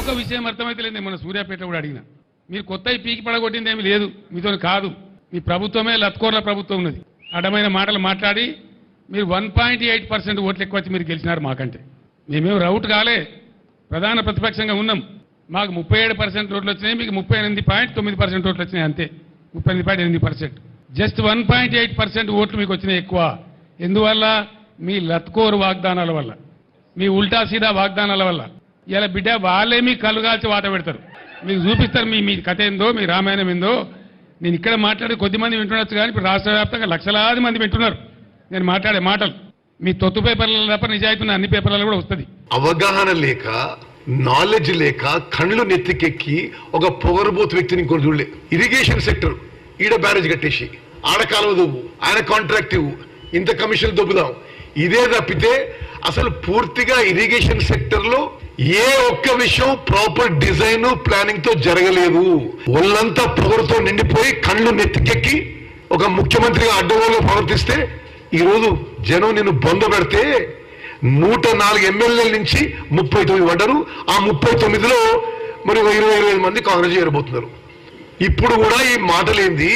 ఇంకొక విషయం అర్థమైతే లేదు, మన సూర్యాపేట కూడా అడిగిన, మీరు కొత్త పీకి పడగొట్టింది ఏమి లేదు, మీతో కాదు, మీ ప్రభుత్వమే లత్కోర్ల ప్రభుత్వం ఉన్నది. అడ్డమైన మాటలు మాట్లాడి మీరు 1.8% ఓట్లు ఎక్కువ వచ్చి మీరు గెలిచినారు మాకంటే. మేమేం రౌట్ కాలే, ప్రధాన ప్రతిపక్షంగా ఉన్నాం. మాకు 37% ఓట్లు వచ్చినాయి, మీకు 38.9% ఓట్లు వచ్చినాయి, అంతే. 38.8%, జస్ట్ 1.8% ఓట్లు మీకు వచ్చినాయి ఎక్కువ. ఎందువల్ల? మీ లత్కోరు వాగ్దానాల వల్ల, మీ ఉల్టా సీదా వాగ్దానాల వల్ల. ఇలా బిడ్డ వాళ్ళే మీ కలుగాల్చి వాత పెడతారు, మీకు చూపిస్తారు మీ కథ ఏందో, మీ రామాయణం ఏందో. నేను ఇక్కడ మాట్లాడి కొద్దిమంది వింటుండొచ్చు, కానీ ఇప్పుడు రాష్ట్ర వ్యాప్తంగా లక్షలాది మంది వింటున్నారు నేను మాట్లాడే మాటలు. మీ తొత్తు పేపర్లలో తప్ప నిజాయితీ ఉన్న అన్ని పేపర్లలో కూడా వస్తుంది. అవగాహన లేక, నాలెడ్జ్ లేక, కళ్ళు నెత్తికెక్కి ఒక పొగరబోతు వ్యక్తిని ఇంకోటి చూడలే. ఇరిగేషన్ సెక్టర్ ఈడ బ్యారేజ్ కట్టేసి, ఆడ కాలువ దొబ్బు, ఆయన కాంట్రాక్ట్ ఇవ్వు, ఇంత కమిషన్ దొబ్బుదాం, ఇదే తప్పితే అసలు పూర్తిగా ఇరిగేషన్ సెక్టర్ లో ఏ ఒక్క విషయం ప్రాపర్ డిజైన్ ప్లానింగ్ తో జరగలేదు. ఒళ్ళంతా పొగరుతో నిండిపోయి కళ్ళు నెత్తికెక్కి ఒక ముఖ్యమంత్రిగా అడ్డగోలుగా ప్రవర్తిస్తే ఈ రోజు జనం నిన్ను బొంద పెడితే 104 ఎమ్మెల్యేల నుంచి 39 పడ్డారు. ఆ 39లో మరి 20-25 మంది కాంగ్రెస్ చేరబోతున్నారు. ఇప్పుడు కూడా ఈ మాటలేంది?